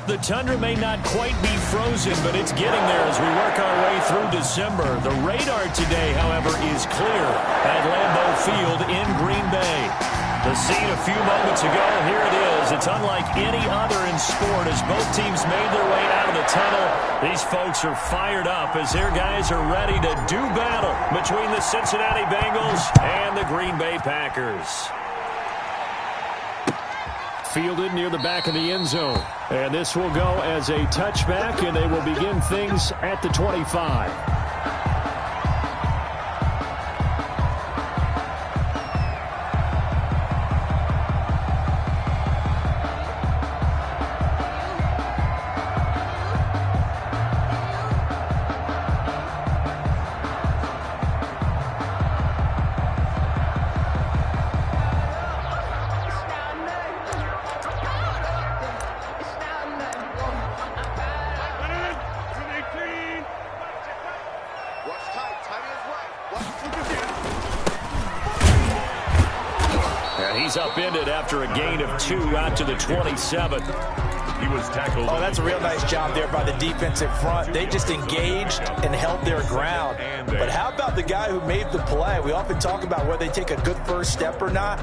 The tundra may not quite be frozen, but it's getting there as we work our way through December. The radar today, however, is clear at Lambeau Field in Green Bay. The scene a few moments ago, here it is. It's unlike any other in sport as both teams made their way out of the tunnel. These folks are fired up as their guys are ready to do battle between the Cincinnati Bengals and the Green Bay Packers. Fielded near the back of the end zone. And this will go as a touchback, and they will begin things at the 25. He's upended after a gain of 2 out to the 27. He was tackled. Oh, that's a real nice job there by the defensive front. They just engaged and held their ground. But how about the guy who made the play? We often talk about whether they take a good first step or not.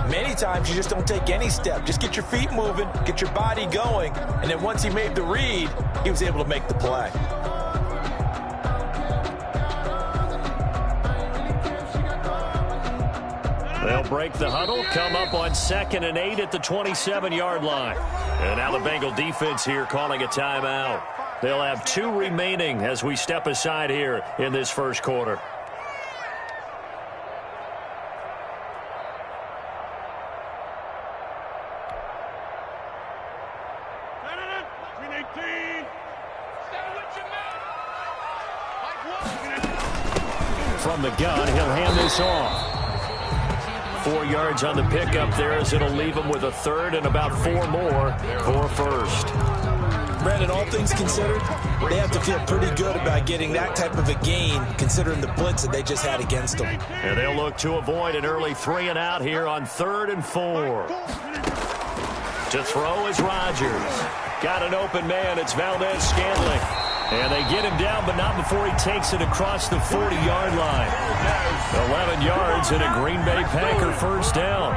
Many times you just don't take any step. Just get your feet moving, get your body going, and then once he made the read, he was able to make the play. They'll break the huddle, come up on 2nd and 8 at the 27-yard line. And now the Bengal defense here calling a timeout. They'll have 2 remaining as we step aside here in this first quarter. From the gun, he'll hand this off. 4 yards on the pickup there as it'll leave him with a third and about 4 more for first. Brandon, all things considered, they have to feel pretty good about getting that type of a gain considering the blitz that they just had against them. And they'll look to avoid an early 3 and out here on 3rd and 4. To throw is Rodgers. Got an open man. It's Valdez-Scantling. And they get him down, but not before he takes it across the 40-yard line. 11 yards and a Green Bay Packer first down.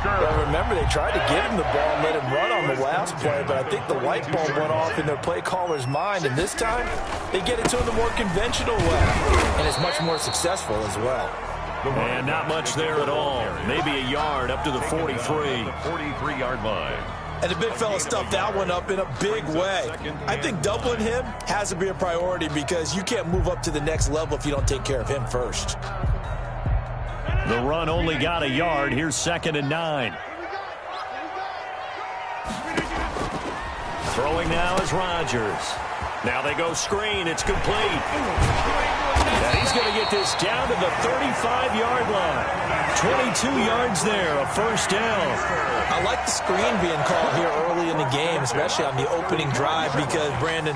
Well, remember, they tried to give him the ball and let him run on the last play, but I think the light bulb went off in their play caller's mind, and this time they get it to him the more conventional way, and it's much more successful as well. And not much there at all. Maybe a yard up to the 43. 43-yard line. And the big fella stuffed that one up in a big way. I think doubling him has to be a priority because you can't move up to the next level if you don't take care of him first. The run only got a yard. Here's 2nd and 9. Throwing now is Rodgers. Now they go screen. It's complete. And he's going to get this down to the 35-yard line. 22 yards there, a first down. I like the screen being called here early in the game, especially on the opening drive, because, Brandon,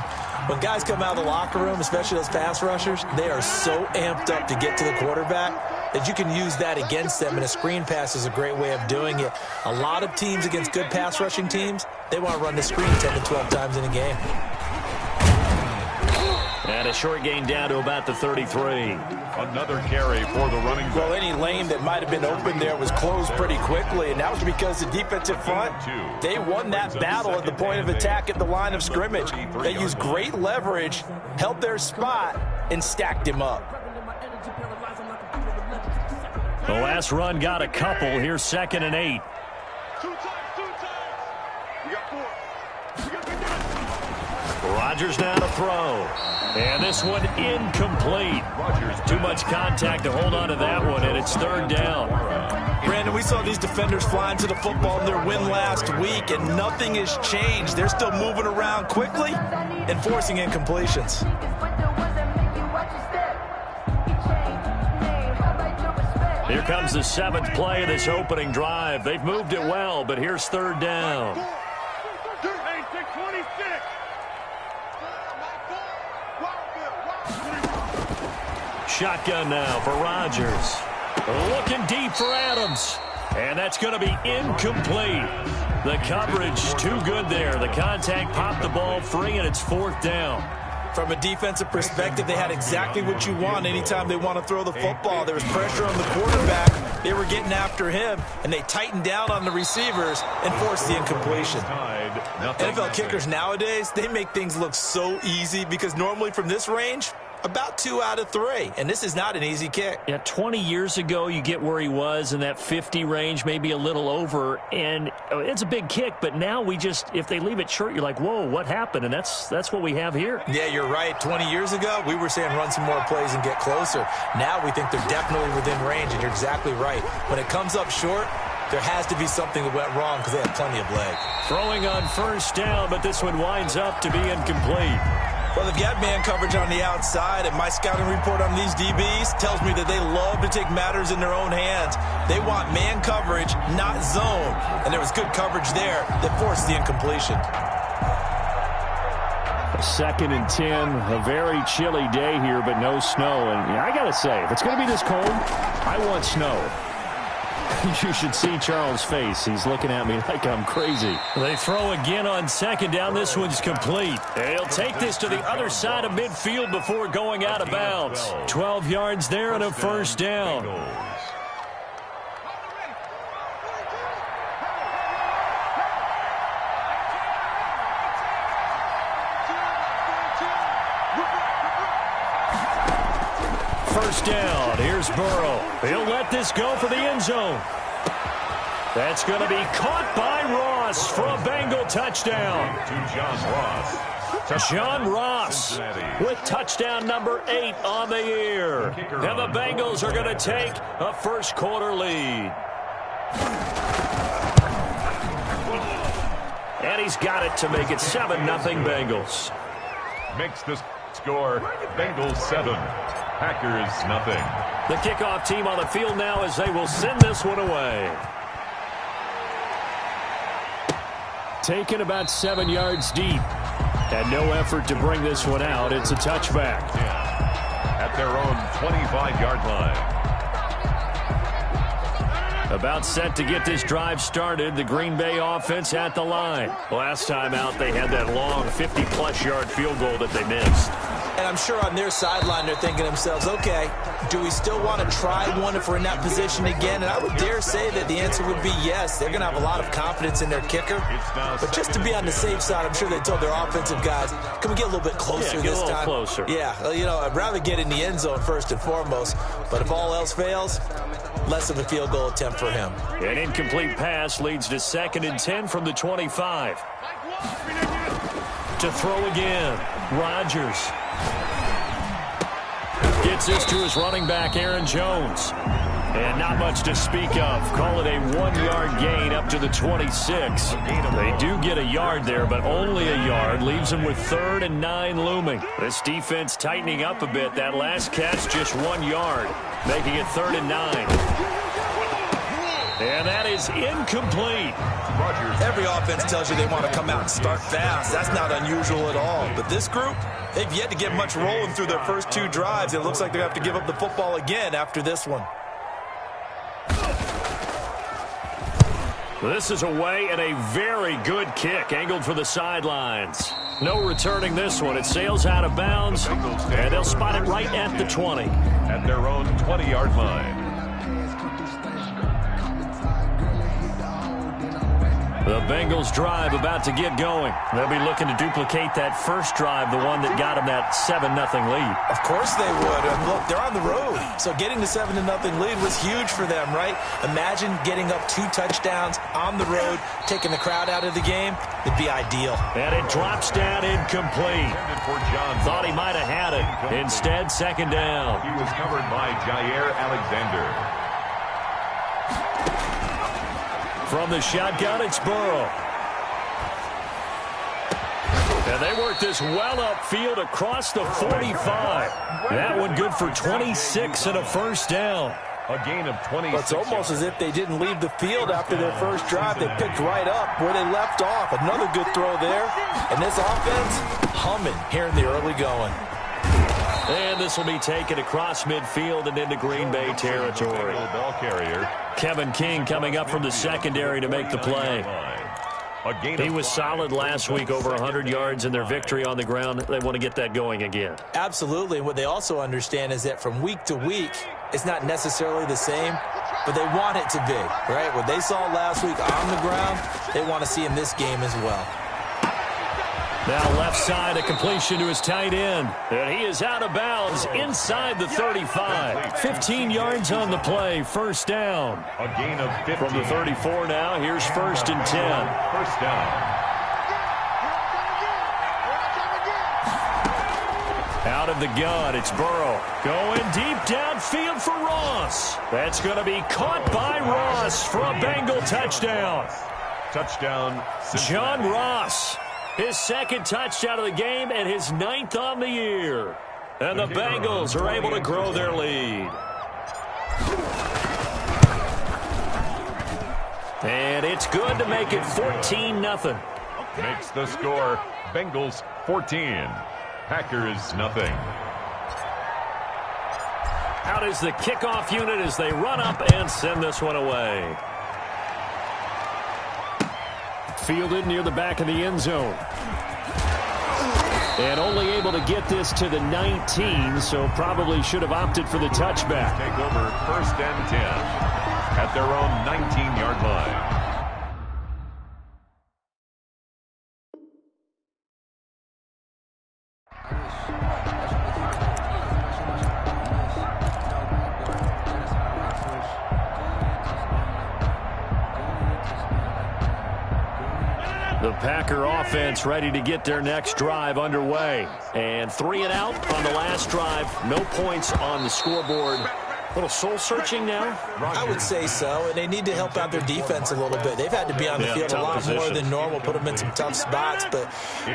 when guys come out of the locker room, especially those pass rushers, they are so amped up to get to the quarterback that you can use that against them, and a screen pass is a great way of doing it. A lot of teams against good pass rushing teams, they want to run the screen 10 to 12 times in a game. And a short gain down to about the 33. Another carry for the running back. Well, any lane that might have been open there was closed pretty quickly, and that was because the defensive front, they won that battle at the point of attack at the line of scrimmage. They used great leverage, held their spot, and stacked him up. The last run got a couple. Here's 2nd and 8. Rodgers now to throw. And this one incomplete. Too much contact to hold on to that one, and it's 3rd down. Brandon, we saw these defenders flying to the football in their win last week, and nothing has changed. They're still moving around quickly and forcing incompletions. Here comes the 7th play of this opening drive. They've moved it well, but here's 3rd down. Shotgun now for Rodgers. Looking deep for Adams. And that's going to be incomplete. The coverage too good there. The contact popped the ball free, and it's 4th down. From a defensive perspective, they had exactly what you want anytime they want to throw the football. There was pressure on the quarterback. They were getting after him, and they tightened down on the receivers and forced the incompletion. NFL kickers nowadays, they make things look so easy because normally from this range, about 2 out of 3, and this is not an easy kick. Yeah, 20 years ago, you get where he was in that 50 range, maybe a little over, and it's a big kick, but now we just, if they leave it short, you're like, whoa, what happened? And that's what we have here. Yeah, you're right. 20 years ago, we were saying run some more plays and get closer. Now we think they're definitely within range, and you're exactly right. When it comes up short, there has to be something that went wrong because they have plenty of leg. Throwing on 1st down, but this one winds up to be incomplete. Well, they've got man coverage on the outside, and my scouting report on these DBs tells me that they love to take matters in their own hands. They want man coverage, not zone. And there was good coverage there that forced the incompletion. 2nd and 10, a very chilly day here, but no snow. And I got to say, if it's going to be this cold, I want snow. You should see Charles' face. He's looking at me like I'm crazy. They throw again on 2nd down. This one's complete. They'll take this to the other side of midfield before going out of bounds. 12 yards there and a 1st down. First down. Here's Burrow. He'll let this go for the end zone. That's going to be caught by Ross for a Bengal touchdown. To John Ross. John Ross with touchdown number 8 on the year. And the Bengals are going to take a 1st quarter lead. And he's got it to make it 7-0 Bengals. Makes the score Bengals 7. Packers nothing. The kickoff team on the field now as they will send this one away. Taken about 7 yards deep. And no effort to bring this one out. It's a touchback. At their own 25-yard line. About set to get this drive started. The Green Bay offense at the line. Last time out, they had that long 50-plus yard field goal that they missed. And I'm sure on their sideline they're thinking to themselves, okay, do we still want to try one if we're in that position again? And I would dare say that the answer would be yes. They're going to have a lot of confidence in their kicker. But just to be on the safe side, I'm sure they told their offensive guys, can we get a little bit closer this time? Closer. Yeah, you know, I'd rather get in the end zone first and foremost. But if all else fails, less of a field goal attempt for him. An incomplete pass leads to 2nd and 10 from the 25. To throw again, Rodgers. Gets this to his running back, Aaron Jones. And not much to speak of. Call it a 1-yard gain up to the 26. They do get a yard there, but only a yard. Leaves them with 3rd and 9 looming. This defense tightening up a bit. That last catch, just 1 yard, making it 3rd and 9. And that is incomplete. Every offense tells you they want to come out and start fast. That's not unusual at all. But this group, they've yet to get much rolling through their first 2 drives. It looks like they have to give up the football again after this one. This is away and a very good kick angled for the sidelines. No returning this one. It sails out of bounds, and they'll spot it right at the 20. At their own 20-yard line. The Bengals drive about to get going. They'll be looking to duplicate that first drive, the one that got them that 7-0 lead. Of course they would. And look, they're on the road. So getting the 7-0 lead was huge for them, right? Imagine getting up 2 touchdowns on the road, taking the crowd out of the game. It'd be ideal. And it drops down incomplete. Thought he might have had it. Instead, 2nd down. He was covered by Jair Alexander. From the shotgun, it's Burrow. And they work this well upfield across the 45. That one good for 26 and a 1st down. A gain of 26. It's almost as if they didn't leave the field after their first drive. They picked right up where they left off. Another good throw there. And this offense humming here in the early going. And this will be taken across midfield and into Green Bay territory. Ball carrier. Kevin King coming up from the secondary to make the play. He was solid last week, over 100 yards in their victory on the ground. They want to get that going again. Absolutely. And what they also understand is that from week to week, it's not necessarily the same, but they want it to be, right? What they saw last week on the ground, they want to see in this game as well. Now left side, a completion to his tight end. And he is out of bounds inside the 35. 15 yards on the play, first down. A gain of 15. From the 34 now, here's 1st and 10. First down. Out of the gun, it's Burrow. Going deep downfield for Ross. That's going to be caught by Ross for a Bengal touchdown. Touchdown, John Ross. His second touchdown of the game and his 9th on the year. And the Bengals are able to grow their lead. And it's good to make it 14-0. Makes the score Bengals 14. Packers nothing. Out is the kickoff unit as they run up and send this one away. Fielded near the back of the end zone. And only able to get this to the 19, so probably should have opted for the touchback. Take over 1st and 10 at their own 19-yard line. The Packer offense ready to get their next drive underway. And 3 and out on the last drive. No points on the scoreboard. A little soul-searching now? I would say so, and they need to help out their defense a little bit. They've had to be on the field a lot more than normal, put them in some tough spots. But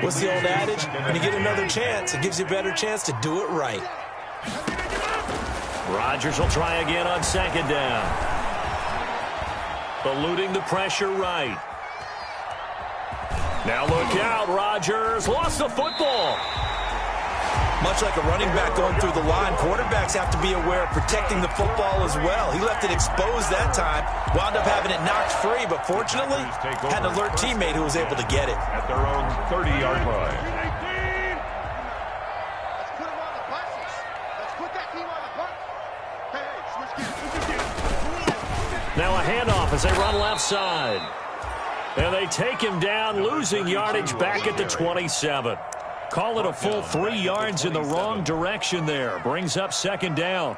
what's the old adage? When you get another chance, it gives you a better chance to do it right. Rodgers will try again on 2nd down. Eluding the pressure right. Now look out, Rodgers lost the football. Much like a running back going through the line, quarterbacks have to be aware of protecting the football as well. He left it exposed that time, wound up having it knocked free, but fortunately had an alert teammate who was able to get it. At their own 30-yard line. Now a handoff as they run left side. And they take him down, losing yardage back at the 27. Call it a full 3 yards in the wrong direction there. Brings up 2nd down.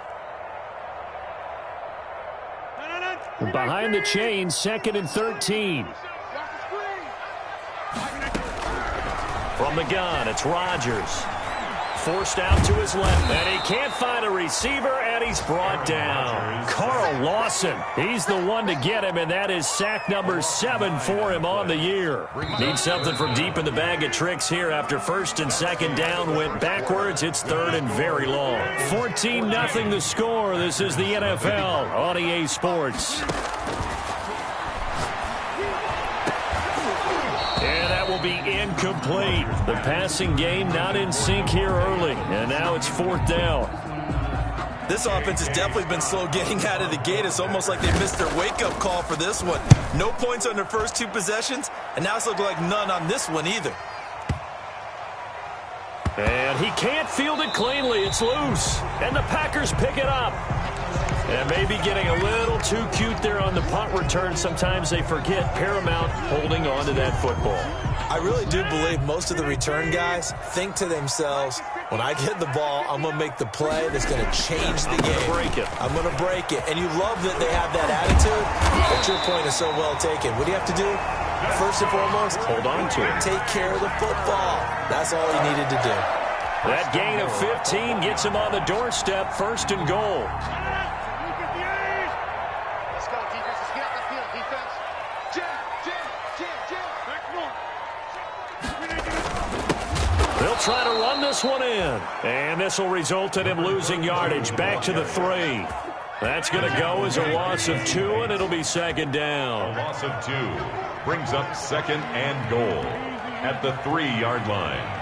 Behind the chain, 2nd and 13. From the gun, it's Rodgers. Forced out to his left, and he can't find a receiver, and he's brought down. Carl Lawson, he's the one to get him, and that is sack number 7 for him on the year. Needs something from deep in the bag of tricks here after 1st and 2nd down went backwards. It's 3rd and very long. 14-0 the score. This is the NFL on EA Sports. Will be incomplete. The passing game not in sync here early, and now it's 4th down. This offense has definitely been slow getting out of the gate. It's almost like they missed their wake-up call for this one. No points on their first 2 possessions, and now it's looking like none on this one either. And he can't field it cleanly. It's loose, and the Packers pick it up. And maybe getting a little too cute there on the punt return. Sometimes they forget paramount holding on to that football. I really do believe most of the return guys think to themselves, when I get the ball, I'm going to make the play that's going to change the game. I'm going to break it. And you love that they have that attitude, but your point is so well taken. What do you have to do? First and foremost, hold on to it. Take care of the football. That's all he needed to do. That gain of 15 gets him on the doorstep, 1st and goal. They'll try to run this one in. And this will result in him losing yardage back to the 3. That's going to go as a loss of 2, and it'll be 2nd down. A loss of 2 brings up 2nd and goal at the 3-yard line.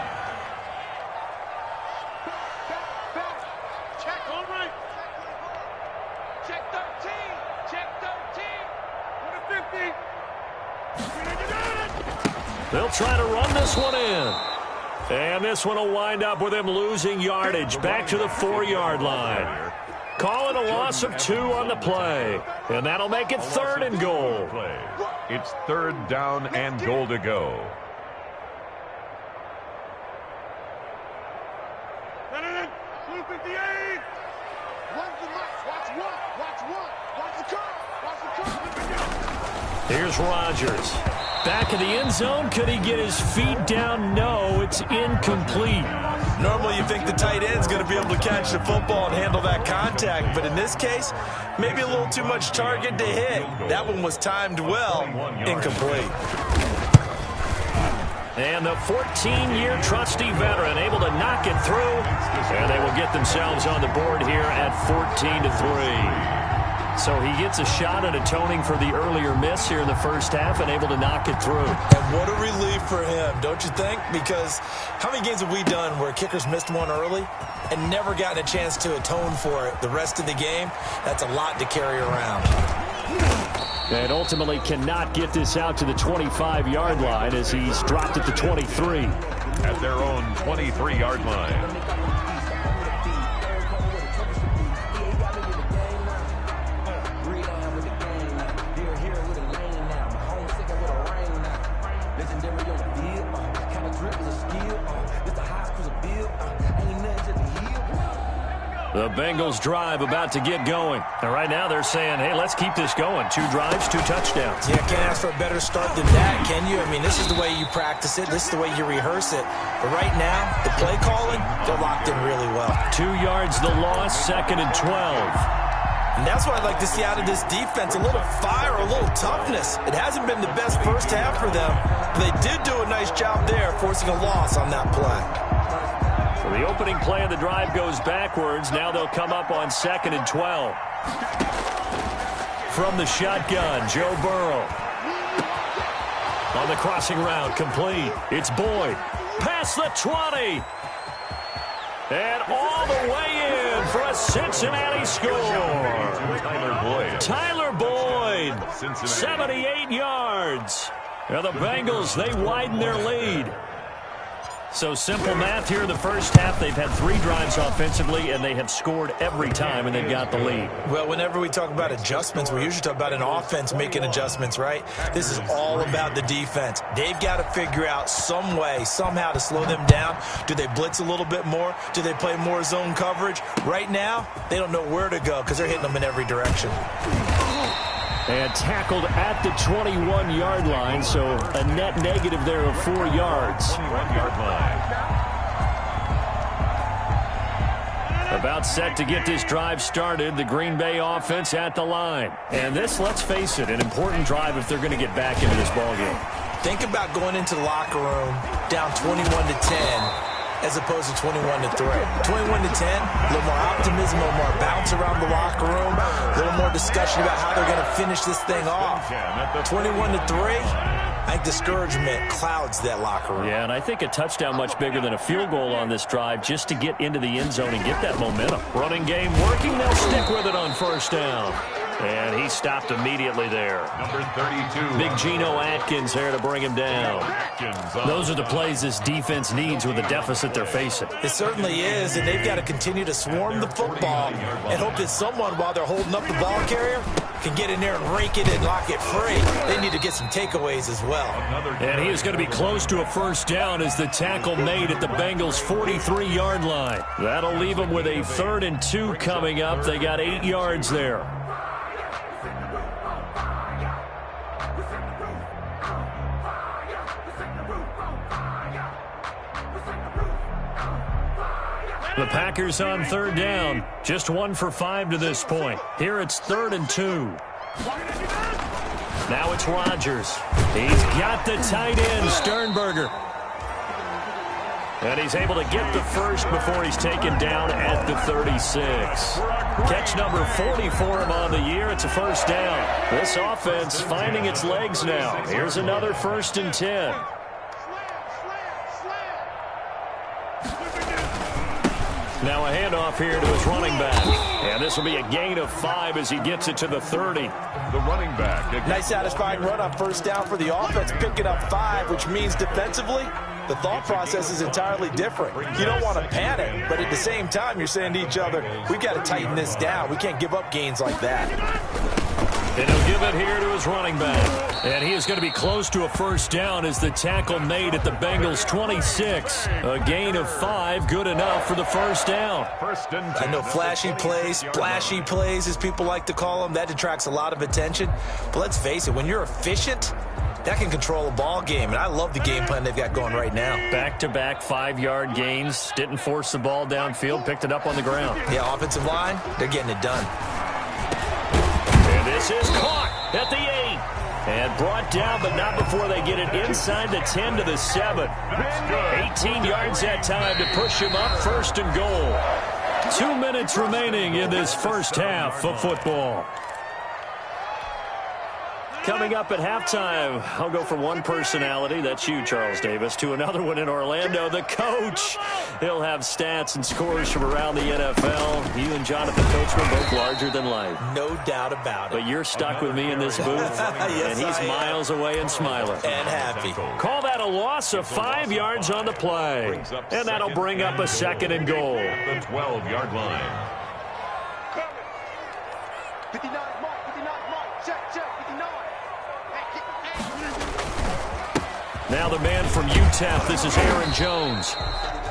They'll try to run this one in. And this one will wind up with him losing yardage back to the 4-yard line. Calling a loss of 2 on the play. And that'll make it 3rd and goal. It's 3rd down and goal to go. Here's Rodgers. Back in the end zone. Could he get his feet down? No, it's incomplete. Normally you think the tight end's going to be able to catch the football and handle that contact, but in this case, maybe a little too much target to hit. That one was timed well. Incomplete. And the 14-year trusty veteran able to knock it through. And they will get themselves on the board here at 14-3. So he gets a shot at atoning for the earlier miss here in the first half and able to knock it through. And what a relief for him, don't you think? Because how many games have we done where kickers missed one early and never gotten a chance to atone for it the rest of the game? That's a lot to carry around. And ultimately cannot get this out to the 25-yard line as he's dropped at the 23. At their own 23-yard line. The Bengals drive about to get going. And right now they're saying, hey, let's keep this going. 2 drives, 2 touchdowns. Yeah, can't ask for a better start than that, can you? I mean, this is the way you practice it. This is the way you rehearse it. But right now, the play calling, they're locked in really well. 2 yards the loss, 2nd and 12. And that's what I'd like to see out of this defense, a little fire, a little toughness. It hasn't been the best first half for them, but they did do a nice job there, forcing a loss on that play. So the opening play of the drive goes backwards. Now they'll come up on 2nd and 12. From the shotgun, Joe Burrow. On the crossing route, complete. It's Boyd. Past the 20. And all the way in for a Cincinnati score. Tyler Boyd. 78 yards. Now the Bengals, they widen their lead. So simple math here in the first half. They've had 3 drives offensively, and they have scored every time, and they've got the lead. Well, whenever we talk about adjustments, we usually talk about an offense making adjustments, right? This is all about the defense. They've got to figure out some way, somehow to slow them down. Do they blitz a little bit more? Do they play more zone coverage? Right now, they don't know where to go because they're hitting them in every direction. And tackled at the 21-yard line, so a net negative there of 4 yards. 21-yard line. About set to get this drive started, the Green Bay offense at the line. And this, let's face it, an important drive if they're going to get back into this ballgame. Think about going into the locker room down 21-10. As opposed to 21-3. 21-10, a little more optimism, a little more bounce around the locker room, a little more discussion about how they're going to finish this thing off. 21-3, I think discouragement clouds that locker room. Yeah, and I think a touchdown much bigger than a field goal on this drive just to get into the end zone and get that momentum. Running game working, they'll stick with it on first down. And he stopped immediately there. Number 32. Big Geno Atkins there to bring him down. Those are the plays this defense needs with the deficit they're facing. It certainly is, and they've got to continue to swarm the football and hope that someone, while they're holding up the ball carrier, can get in there and rake it and lock it free. They need to get some takeaways as well. And he is going to be close to a first down as the tackle made at the Bengals' 43-yard line. That'll leave them with a 3rd and 2 coming up. They got 8 yards there. The Packers on 3rd down. Just 1 for 5 to this point. Here it's 3rd and 2. Now it's Rodgers. He's got the tight end, Sternberger. And he's able to get the first before he's taken down at the 36. Catch number 40 for him on the year. It's a first down. This offense finding its legs now. Here's another 1st and 10. Now a handoff here to his running back. And this will be a gain of 5 as he gets it to the 30. The running back. Nice satisfying run on first down for the offense, picking up 5, which means defensively, the thought process is entirely different. You don't want to panic, but at the same time, you're saying to each other, we've got to tighten this down. We can't give up gains like that. And he'll give it here to his running back. And he is going to be close to a first down as the tackle made at the Bengals' 26. A gain of 5, good enough for the first down. I know flashy plays, splashy plays, as people like to call them, that attracts a lot of attention. But let's face it, when you're efficient, that can control a ball game, and I love the game plan they've got going right now. Back-to-back 5-yard gains. Didn't force the ball downfield, picked it up on the ground. Yeah, offensive line, they're getting it done. And this is caught at the 8. And brought down, but not before they get it inside the 10 to the 7. 18 yards that time to push him up, first and goal. 2 minutes remaining in this first half of football. Coming up at halftime, I'll go from one personality, that's you, Charles Davis, to another one in Orlando, the coach. He'll have stats and scores from around the NFL. You and Jonathan Coachman both larger than life. No doubt about it. But you're stuck with me in this booth, yes, and he's miles away and smiling. And happy. Call that a loss of 5 yards on the play. And that'll bring up a second and goal. The 12-yard line. 59 mark, check, 59. Now the man from UTEP, this is Aaron Jones.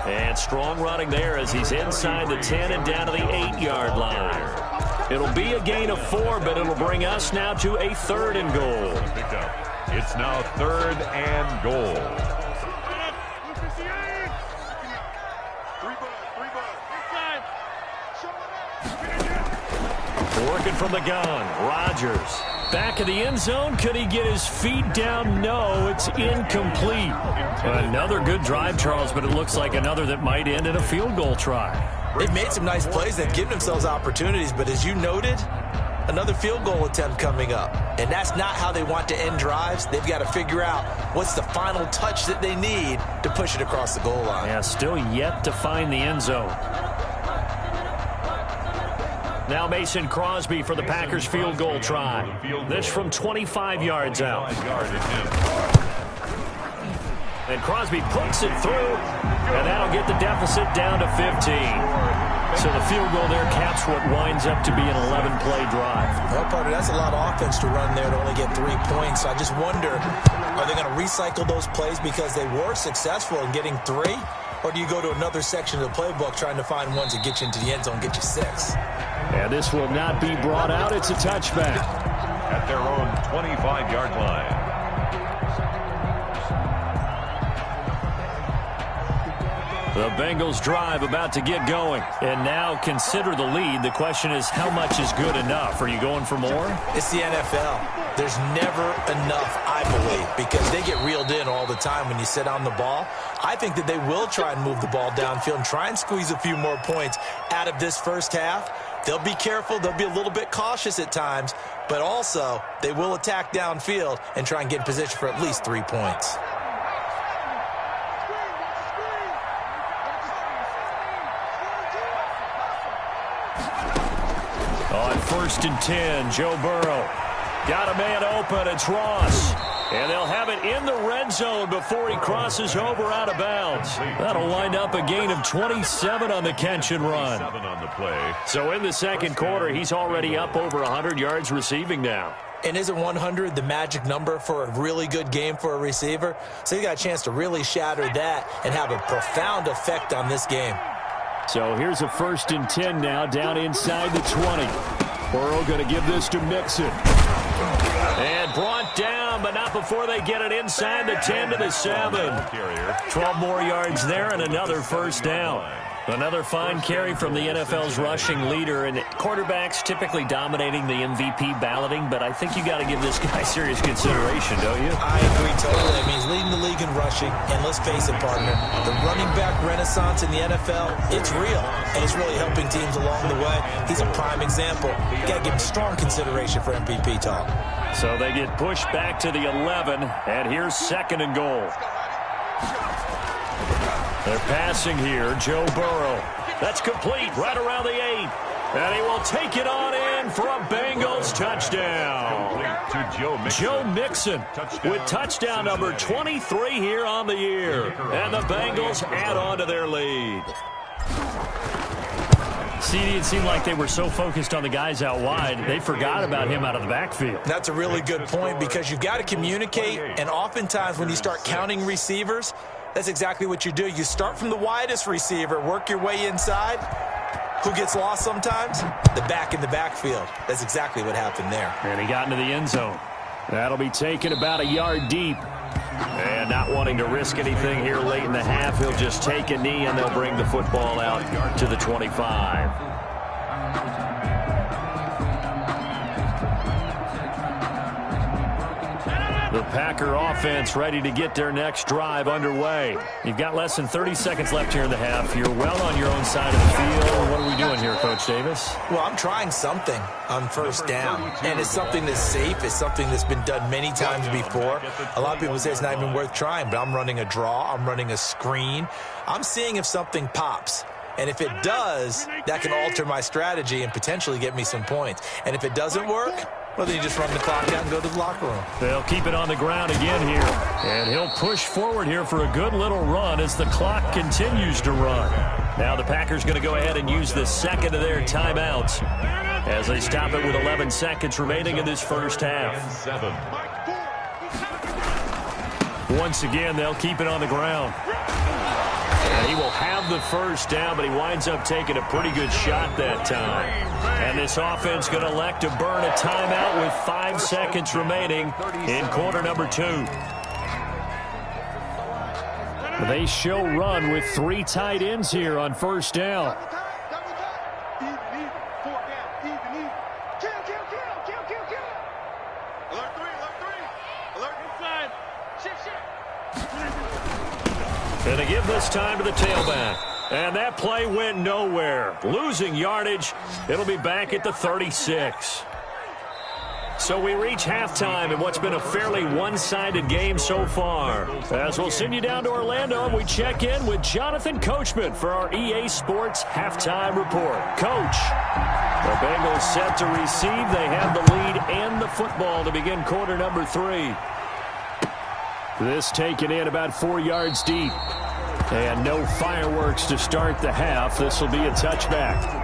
And strong running there as he's inside the 10 and down to the 8-yard line. It'll be a gain of 4, but it'll bring us now to a third and goal. It's now third and goal. Working from the gun, Rodgers. Back in the end zone, could he get his feet down? No, it's incomplete. Another good drive, Charles, but it looks like another that might end in a field goal try. They've made some nice plays. They've given themselves opportunities, but as you noted, another field goal attempt coming up. And that's not how they want to end drives. They've got to figure out what's the final touch that they need to push it across the goal line. Yeah, still yet to find the end zone. Now Mason Crosby for the Packers field goal try. This from 25 yards out. And Crosby puts it through, and that'll get the deficit down to 15. So the field goal there caps what winds up to be an 11-play drive. Well, partner, that's a lot of offense to run there to only get 3 points. So I just wonder, are they going to recycle those plays because they were successful in getting 3? Or do you go to another section of the playbook trying to find ones that get you into the end zone, get you 6? And this will not be brought out. It's a touchback. At their own 25-yard line. The Bengals drive about to get going. And now consider the lead. The question is, how much is good enough? Are you going for more? It's the NFL. There's never enough, I believe, because they get reeled in all the time when you sit on the ball. I think that they will try and move the ball downfield and try and squeeze a few more points out of this first half. They'll be careful. They'll be a little bit cautious at times, but also they will attack downfield and try and get in position for at least 3 points. On 1st and 10, Joe Burrow. Got a man open. It's Ross. And they'll have it in the red zone before he crosses over out of bounds. That'll wind up a gain of 27 on the catch and run. So in the second quarter, he's already up over 100 yards receiving now. And isn't 100 the magic number for a really good game for a receiver? So he got a chance to really shatter that and have a profound effect on this game. So here's a 1st and 10 now down inside the 20. Burrow going to give this to Mixon. And brought down, but not before they get it inside the 10 to the 7. 12 more yards there and another first down. Another fine carry from the NFL's rushing leader, and quarterbacks typically dominating the MVP balloting, but I think you got to give this guy serious consideration, don't you? I agree totally. I mean, he's leading the league in rushing, and let's face it, partner, the running back renaissance in the NFL, it's real, and it's really helping teams along the way. He's a prime example. You got to give him strong consideration for MVP talk. So they get pushed back to the 11, and here's 2nd and goal. They're passing here. Joe Burrow. That's complete right around the 8. And he will take it on in for a Bengals touchdown. To Joe Mixon with touchdown number 23 here on the year. And the Bengals add on to their lead. CD, it seemed like they were so focused on the guys out wide, they forgot about him out of the backfield. That's a really good point because you've got to communicate, and oftentimes when you start counting receivers, that's exactly what you do. You start from the widest receiver, work your way inside. Who gets lost sometimes? The back in the backfield. That's exactly what happened there. And he got into the end zone. That'll be taken about a yard deep. And not wanting to risk anything here late in the half, he'll just take a knee and they'll bring the football out to the 25. The Packer offense ready to get their next drive underway. You've got less than 30 seconds left here in the half. You're well on your own side of the field. What are we doing here, Coach Davis? Well, I'm trying something on first down, and it's something that's safe. It's something that's been done many times before. A lot of people say it's not even worth trying, but I'm running a draw. I'm running a screen. I'm seeing if something pops. And if it does, that can alter my strategy and potentially get me some points. And if it doesn't work, well, then you just run the clock out and go to the locker room. They'll keep it on the ground again here. And he'll push forward here for a good little run as the clock continues to run. Now the Packers going to go ahead and use the second of their timeouts as they stop it with 11 seconds remaining in this first half. Once again, they'll keep it on the ground. And he will have the first down, but he winds up taking a pretty good shot that time. And this offense going to elect to burn a timeout with 5 seconds remaining in quarter number 2. They show run with 3 tight ends here on first down. And they give this time to the tailback. And that play went nowhere. Losing yardage. It'll be back at the 36. So we reach halftime in what's been a fairly one-sided game so far. As we'll send you down to Orlando, and we check in with Jonathan Coachman for our EA Sports Halftime Report. Coach, the Bengals set to receive. They have the lead and the football to begin quarter number 3. This taken in about 4 yards deep. And no fireworks to start the half. This will be a touchback.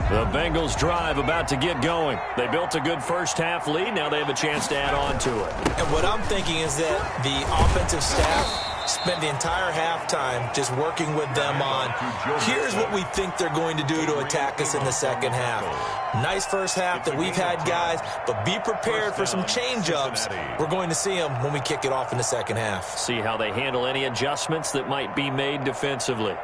The Bengals drive about to get going. They built a good first half lead. Now they have a chance to add on to it. And what I'm thinking is that the offensive staff spent the entire halftime just working with them on, here's what we think they're going to do to attack us in the second half. Nice first half that we've had, guys, but be prepared for some change-ups. We're going to see them when we kick it off in the second half. See how they handle any adjustments that might be made defensively.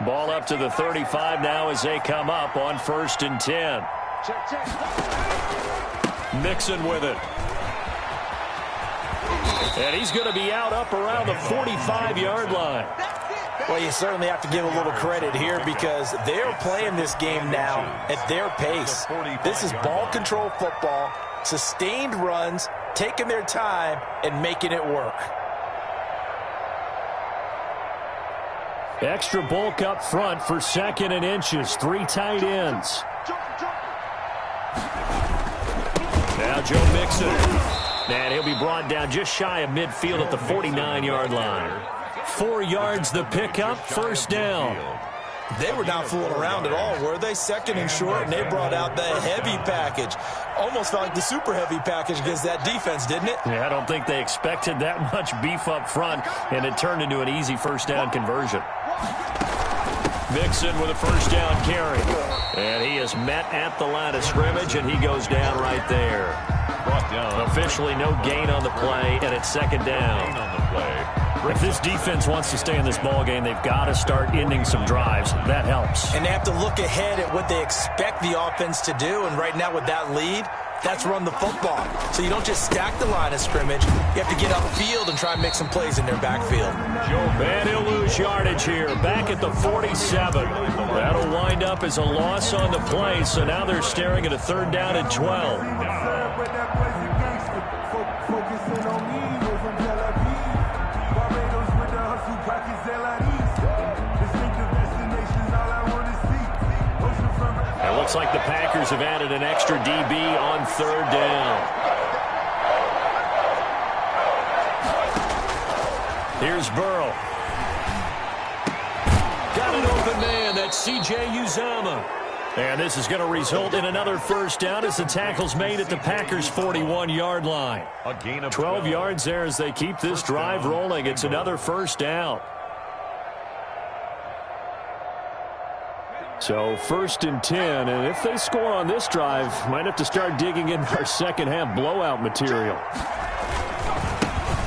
Ball up to the 35 now as they come up on 1st and 10. Mixon with it. And he's going to be out up around the 45-yard line. Well, you certainly have to give a little credit here because they're playing this game now at their pace. This is ball control football, sustained runs, taking their time, and making it work. Extra bulk up front for 2nd and inches. 3 tight ends. Now Joe Mixon. And he'll be brought down just shy of midfield at the 49-yard line. 4 yards the pickup, 1st down. They were not fooling around at all, were they? 2nd and short, and they brought out the heavy package. Almost felt like the super heavy package against that defense, didn't it? Yeah, I don't think they expected that much beef up front, and it turned into an easy 1st down conversion. Mixon with a 1st down carry. And he is met at the line of scrimmage, and he goes down right there. Brought down. Officially no gain on the play, and it's 2nd down. On the play. If this defense wants to stay in this ballgame, they've got to start ending some drives. That helps. And they have to look ahead at what they expect the offense to do. And right now with that lead, That's run the football. So you don't just stack the line of scrimmage. You have to get upfield and try and make some plays in their backfield. And he'll lose yardage here, back at the 47. That'll wind up as a loss on the play, so now they're staring at a 3rd down and 12. It looks like the Packers have added an extra DB on 3rd down. Here's Burrow. Got an open man. That's C.J. Uzomah. And this is going to result in another 1st down as the tackle's made at the Packers' 41-yard line. A gain of 12 yards there as they keep this drive rolling. It's another 1st down. So 1st and 10, and if they score on this drive, might have to start digging in our second-half blowout material.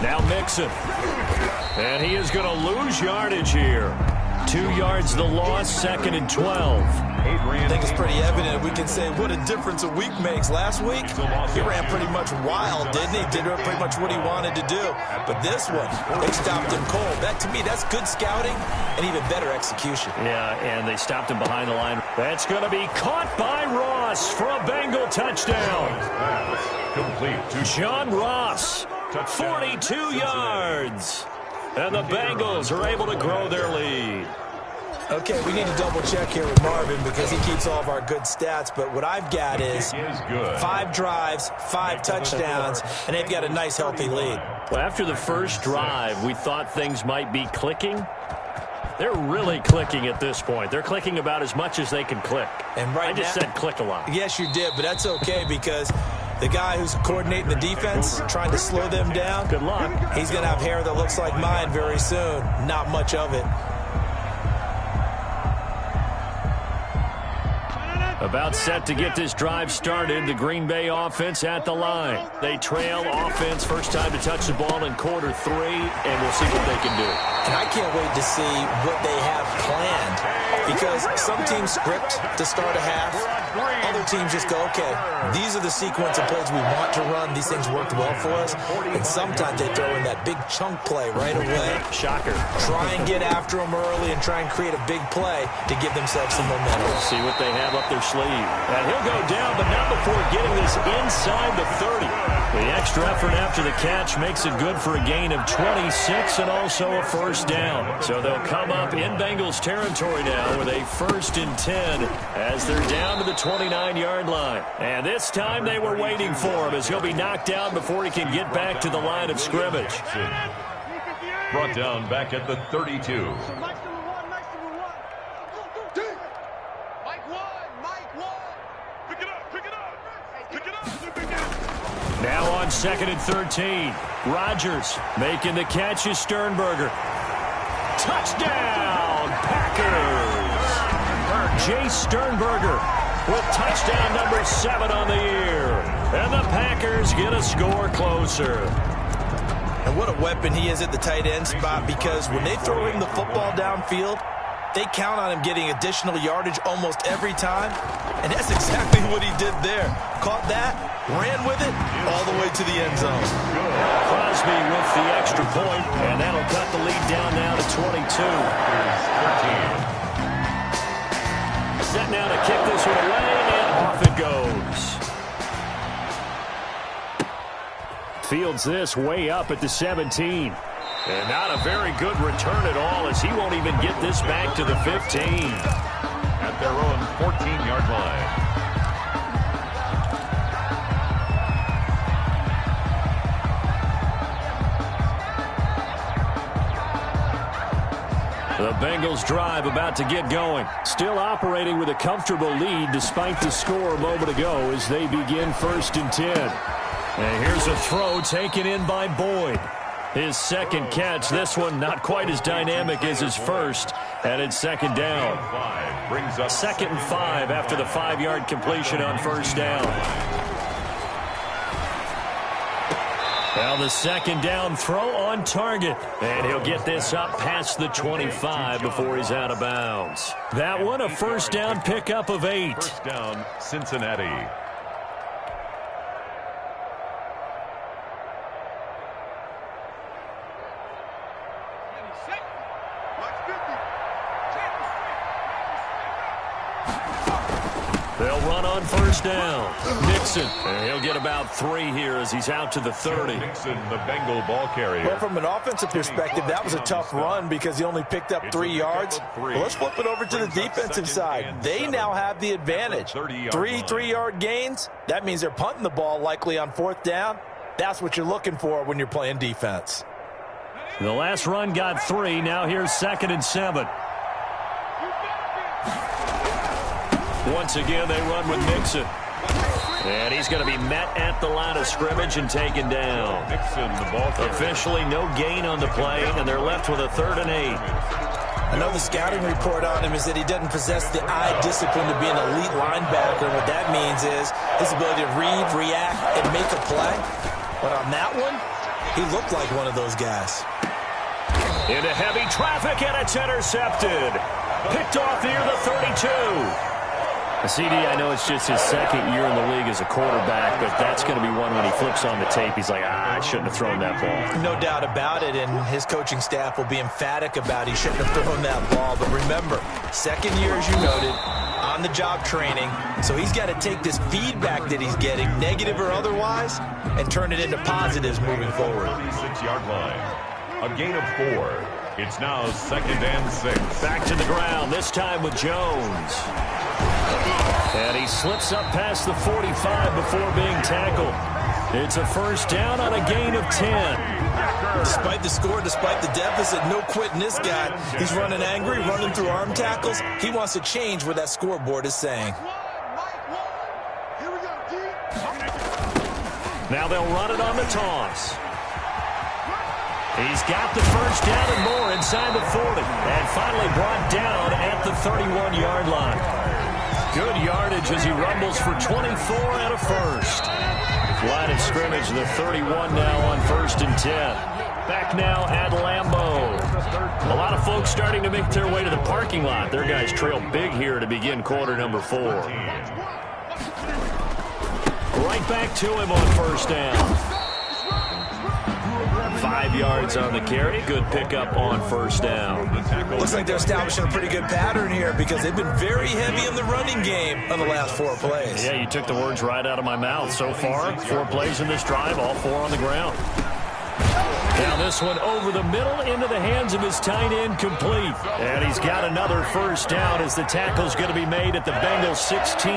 Now Mixon. And he is going to lose yardage here. 2 yards the loss, 2nd and 12. I think it's pretty evident. We can say what a difference a week makes. Last week, he ran pretty much wild, didn't he? Did pretty much what he wanted to do. But this one, they stopped him cold. That, to me, that's good scouting and even better execution. Yeah, and they stopped him behind the line. That's going to be caught by Ross for a Bengal touchdown. complete to John Ross, 42 yards. And the Bengals are able to grow their lead. Okay, we need to double check here with Marvin because he keeps all of our good stats. But what I've got is 5 drives, 5 touchdowns, and they've got a nice, healthy lead. Well, after the first drive, we thought things might be clicking. They're really clicking at this point. They're clicking about as much as they can click. And right I just said click a lot. Yes, you did, but that's okay because the guy who's coordinating the defense, trying to slow them down, good luck. He's going to have hair that looks like mine very soon. Not much of it. About set to get this drive started. The Green Bay offense at the line. They trail offense. First time to touch the ball in quarter 3, and we'll see what they can do. And I can't wait to see what they have planned because some teams script to start a half. Other teams just go, okay, these are the sequence of plays we want to run. These things worked well for us. And sometimes they throw in that big chunk play right away. Shocker. Try and get after them early and try and create a big play to give themselves some momentum. See what they have up their sleeve. And he'll go down, but not before getting this inside the 30. The extra effort after the catch makes it good for a gain of 26 and also a first down. So they'll come up in Bengals territory now with a 1st and 10 as they're down to the 29-yard line. And this time they were waiting for him as he'll be knocked down before he can get back to the line of scrimmage. brought down back at the 32. Now on 2nd and 13. Rodgers making the catch is Sternberger. Touchdown, Packers! Jace Sternberger with touchdown number 7 on the year. And the Packers get a score closer. And what a weapon he is at the tight end spot, because when they throw him the football downfield, they count on him getting additional yardage almost every time. And that's exactly what he did there. Caught that, ran with it, all the way to the end zone. Crosby with the extra point, and that'll cut the lead down now to 22. Set now to kick this one away, and off it goes. Fields this way up at the 17. And not a very good return at all, as he won't even get this back to the 15. At their own 14-yard line. The Bengals drive about to get going. Still operating with a comfortable lead despite the score a moment ago as they begin 1st and 10. And here's a throw taken in by Boyd. His second catch, this one not quite as dynamic as his first, and it's 2nd down. 2nd and 5 after the 5-yard completion on 1st down. Now the 2nd down throw on target, and he'll get this up past the 25 before he's out of bounds. That one a 1st down pickup of 8. First down, Cincinnati. on first down. Nixon, and he'll get about 3 here as he's out to the 30. Nixon, the Bengal ball carrier. Well, from an offensive perspective, that was a tough run because he only picked up 3 yards. Well, let's flip it over to the defensive side. They now have the advantage. 3 3-yard gains. That means they're punting the ball likely on 4th down. That's what you're looking for when you're playing defense. The last run got 3. Now here's 2nd and 7. Once again, they run with Nixon. And he's going to be met at the line of scrimmage and taken down. Nixon, the ball carrier. Officially no gain on the play, and they're left with a 3rd and 8. I know the scouting report on him is that he doesn't possess the eye discipline to be an elite linebacker. And what that means is his ability to read, react, and make a play. But on that one, he looked like one of those guys. Into heavy traffic, and it's intercepted. Picked off near the 32. CD, I know it's just his 2nd year in the league as a quarterback, but that's going to be one when he flips on the tape. He's like, I shouldn't have thrown that ball. No doubt about it, and his coaching staff will be emphatic about he shouldn't have thrown that ball. But remember, 2nd year, as you noted, on-the-job training. So he's got to take this feedback that he's getting, negative or otherwise, and turn it into positives moving forward. 36-yard line. A gain of 4. It's now 2nd and 6. Back to the ground, this time with Jones. And he slips up past the 45 before being tackled. It's a 1st down on a gain of 10. Despite the score, despite the deficit, no quitting this guy. He's running angry, running through arm tackles. He wants to change what that scoreboard is saying. Now they'll run it on the toss. He's got the 1st down and more inside the 40. And finally brought down at the 31-yard line. Good yardage as he rumbles for 24 and a 1st. Line of scrimmage, the 31 now on 1st and 10. Back now at Lambeau. A lot of folks starting to make their way to the parking lot. Their guys trail big here to begin quarter number 4. Right back to him on 1st down. 5 yards on the carry. Good pickup on 1st down. Looks like they're establishing a pretty good pattern here because they've been very heavy in the running game on the last 4 plays. Yeah, you took the words right out of my mouth. So far, 4 plays in this drive, all 4 on the ground. Now this one over the middle into the hands of his tight end, complete. And he's got another 1st down as the tackle's going to be made at the Bengals 16.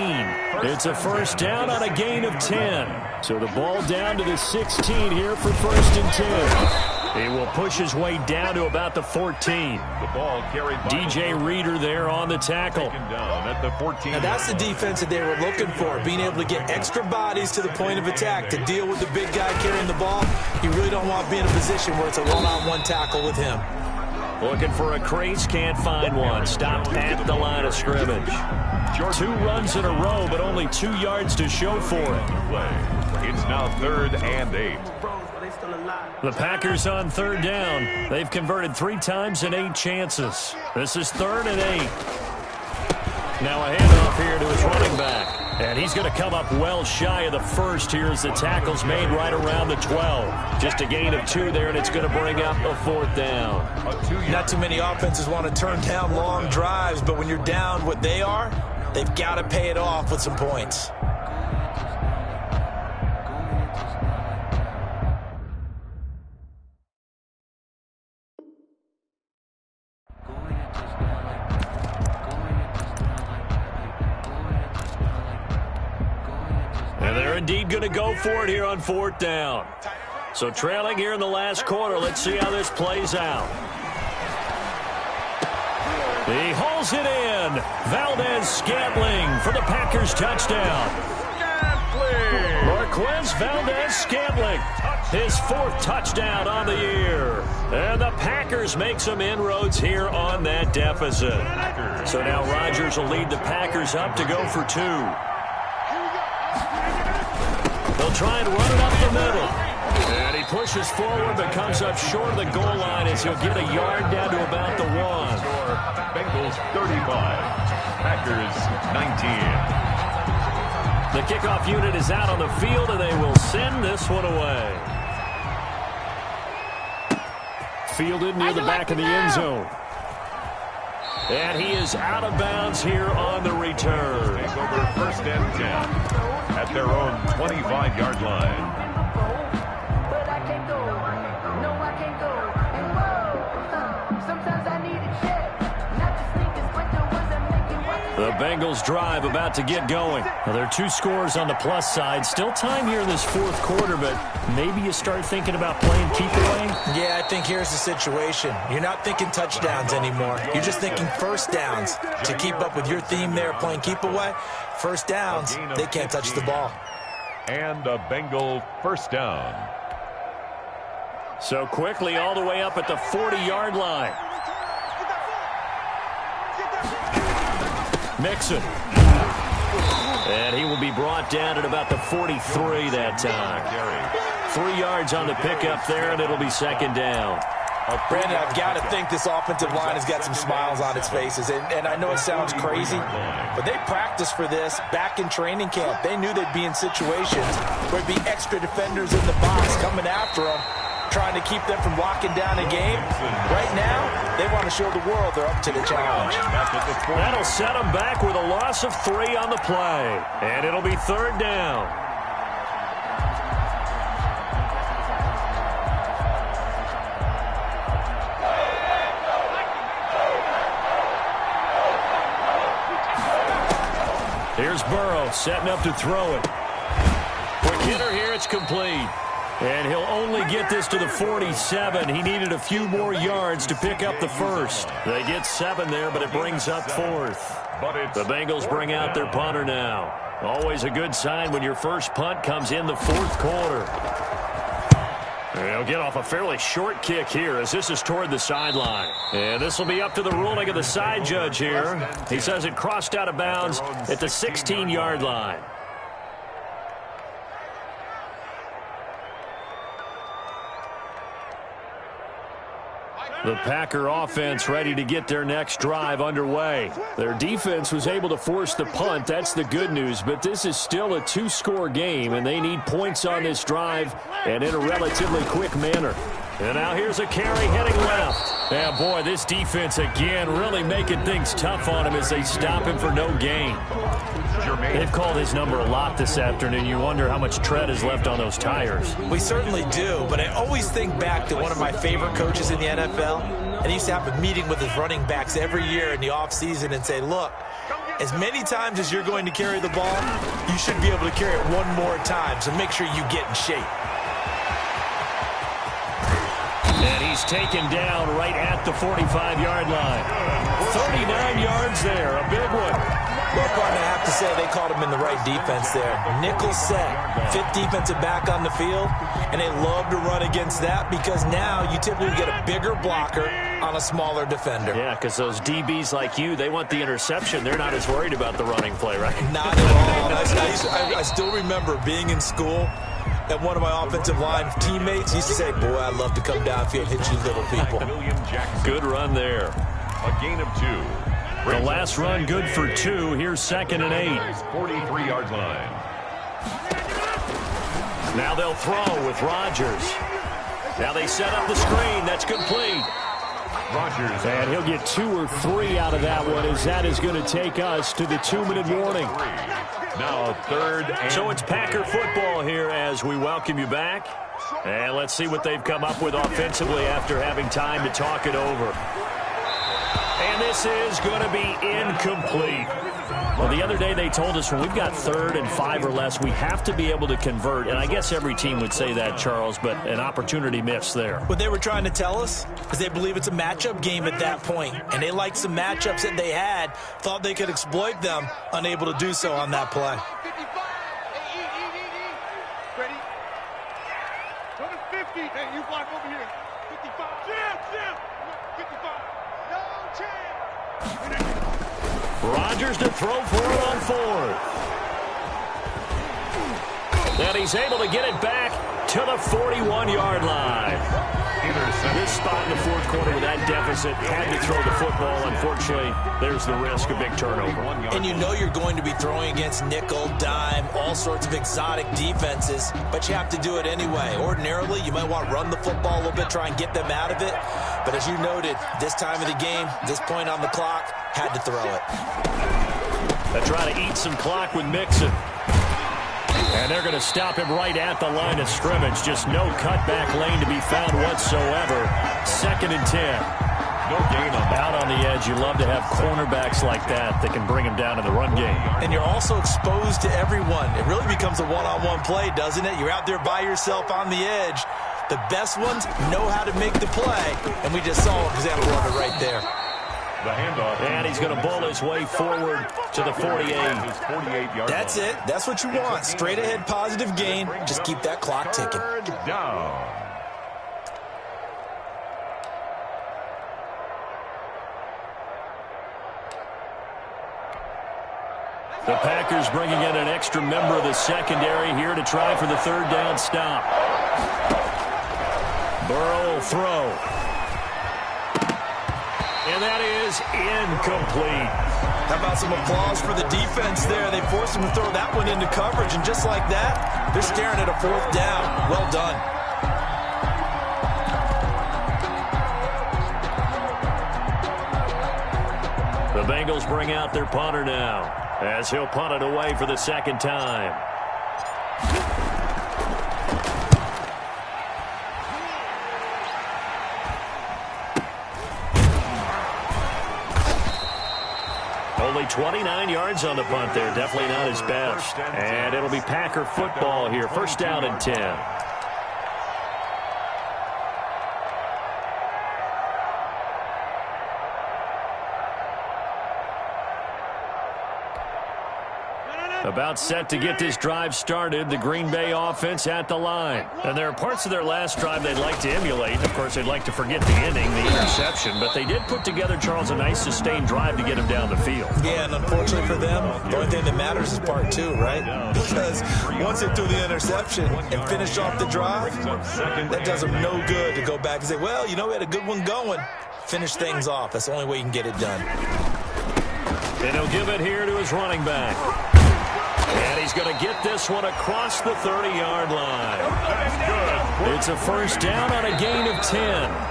It's a 1st down on a gain of 10. So the ball down to the 16 here for 1st and 10. He will push his way down to about the 14. The ball carried by DJ Reader there on the tackle. Down at the 14. Now that's the defense that they were looking for, being able to get extra bodies to the point of attack to deal with the big guy carrying the ball. You really don't want to be in a position where it's a one-on-one tackle with him. Looking for a crease, can't find one. Stopped at the line of scrimmage. 2 runs in a row, but only 2 yards to show for it. It's now 3rd and 8. The Packers on 3rd down. They've converted 3 times in 8 chances. This is 3rd and 8. Now a handoff here to his running back. And he's going to come up well shy of the 1st here as the tackle's made right around the 12. Just a gain of 2 there, and it's going to bring up a 4th down. Not too many offenses want to turn down long drives, but when you're down what they are, they've got to pay it off with some points. And they're indeed going to go for it here on 4th down. So trailing here in the last quarter. Let's see how this plays out. He hauls it in. Valdez-Scantling for the Packers touchdown. Marquez Valdez-Scantling, his 4th touchdown on the year. And the Packers make some inroads here on that deficit. So now Rodgers will lead the Packers up to go for 2. They'll try and run it up the middle. And he pushes forward but comes up short of the goal line as he'll get a yard down to about the 1. Bengals 35, Packers 19. The kickoff unit is out on the field, and they will send this one away. Fielded near the back of the end zone. And he is out of bounds here on the return. Take over first and 10 at their own 25-yard line. But I can't go. No, I can't go. And whoa, sometimes I need a check. Not to sneak this, but the ones that make it watch. The Bengals drive about to get going. Well, there are 2 scores on the plus side. Still time here in this fourth quarter, but maybe you start thinking about playing keep away. Yeah, I think here's the situation. You're not thinking touchdowns anymore. You're just thinking first downs. To keep up with your theme there, playing keep away, first downs, they can't touch the ball. And a Bengal first down. So quickly all the way up at the 40-yard line. Mixon. And he will be brought down at about the 43 that time. 3 yards on the pickup there, and it'll be second down. Brandon, I've got to think this offensive line has got some smiles on its faces. And I know it sounds crazy, but they practiced for this back in training camp. They knew they'd be in situations where there'd be extra defenders in the box coming after them, trying to keep them from locking down a game. Right now, they want to show the world they're up to the challenge. That'll set them back with a loss of 3 on the play. And it'll be third down. Here's Burrow setting up to throw it. Quick hitter here, it's complete. And he'll only get this to the 47. He needed a few more yards to pick up the first. They get 7 there, but it brings up fourth. The Bengals bring out their punter now. Always a good sign when your first punt comes in the fourth quarter. They'll get off a fairly short kick here as this is toward the sideline. And this will be up to the ruling of the side judge here. He says it crossed out of bounds at the 16-yard line. The Packer offense ready to get their next drive underway. Their defense was able to force the punt. That's the good news. But this is still a 2-score game, and they need points on this drive and in a relatively quick manner. And now here's a carry heading left. Yeah, boy, this defense again really making things tough on him as they stop him for no gain. They've called his number a lot this afternoon. You wonder how much tread is left on those tires. We certainly do, but I always think back to one of my favorite coaches in the NFL, and he used to have a meeting with his running backs every year in the offseason and say, look, as many times as you're going to carry the ball, you should be able to carry it one more time, so make sure you get in shape. And he's taken down right at the 45-yard line. 39 yards there, a big one. Well, partner, I have to say they called him in the right defense there. Nickel set, 5th defensive back on the field, and they love to run against that because now you typically get a bigger blocker on a smaller defender. Yeah, because those DBs like you, they want the interception. They're not as worried about the running play, right? Not at all. I still remember being in school, and one of my offensive line teammates used to say, boy, I'd love to come downfield and hit you little people. Good run there. A gain of 2. The last run good for 2. Here's 2nd and 8. 43-yard line. Now they'll throw with Rodgers. Now they set up the screen. That's complete. Rodgers. And he'll get 2 or 3 out of that one as that is going to take us to the 2-minute warning. Now 3rd and So it's Packer football here as we welcome you back. And let's see what they've come up with offensively after having time to talk it over. And this is going to be incomplete. Well, the other day they told us when we've got 3rd and 5 or less, we have to be able to convert. And I guess every team would say that, Charles, but an opportunity missed there. What they were trying to tell us is they believe it's a matchup game at that point. And they liked some matchups that they had, thought they could exploit them, unable to do so on that play. 55. Ready? Go to 50. Hey, you block over here. 55. Jim. 55. No chance. Rodgers to throw for it on 4th. And he's able to get it back to the 41-yard line. This spot in the fourth quarter with that deficit. Had to throw the football. Unfortunately, there's the risk of big turnover. And you know you're going to be throwing against nickel, dime, all sorts of exotic defenses, but you have to do it anyway. Ordinarily, you might want to run the football a little bit, try and get them out of it. But as you noted, this time of the game, this point on the clock, had to throw it. They try to eat some clock with Mixon. And they're going to stop him right at the line of scrimmage. Just no cutback lane to be found whatsoever. 2nd and 10. No gain on that. Out on the edge, you love to have cornerbacks like that can bring him down in the run game. And you're also exposed to everyone. It really becomes a one-on-one play, doesn't it? You're out there by yourself on the edge. The best ones know how to make the play, and we just saw an example of it right there. The handoff. And he's going to bull his way forward to the 48. That's it. That's what you want. Straight ahead positive gain. Just keep that clock ticking. Down. The Packers bringing in an extra member of the secondary here to try for the 3rd down stop. Burrow will throw. And that is incomplete. How about some applause for the defense there? They forced him to throw that one into coverage, and just like that, they're staring at a 4th down. Well done. The Bengals bring out their punter now, as he'll punt it away for the 2nd time. Only 29 yards on the punt there. Definitely not his best. And it'll be Packer football here. 1st down and 10. About set to get this drive started, the Green Bay offense at the line. And there are parts of their last drive they'd like to emulate. Of course, they'd like to forget the inning, the interception. But they did put together, Charles, a nice sustained drive to get him down the field. Yeah, and unfortunately for them, the only thing that matters is part 2, right? Because once they threw the interception and finished off the drive, that does them no good to go back and say, well, you know, we had a good one going. Finish things off. That's the only way you can get it done. And he'll give it here to his running back. And he's going to get this one across the 30-yard line. It's a 1st down on a gain of 10.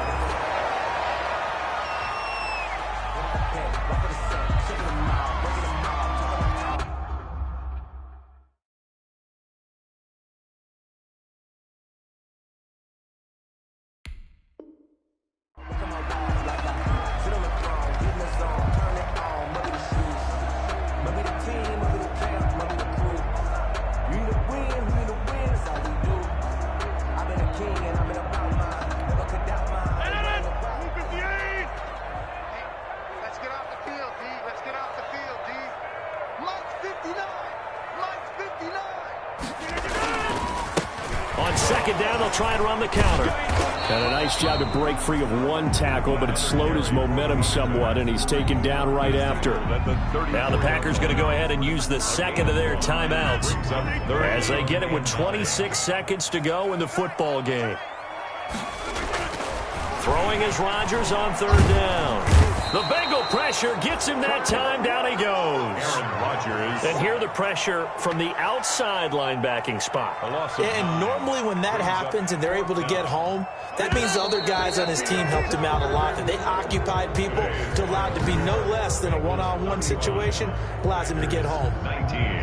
On 2nd down, they'll try and run the counter. And a nice job to break free of one tackle, but it slowed his momentum somewhat, and he's taken down right after. Now the Packers going to go ahead and use the 2nd of their timeouts as they get it with 26 seconds to go in the football game. Throwing is Rodgers on 3rd down. The Bengal pressure gets him that time. Down he goes. And here the pressure from the outside linebacking spot. And normally when that happens and they're able to get home, that means the other guys on his team helped him out a lot. That they occupied people to allow it to be no less than a one-on-one situation, allows him to get home. 19.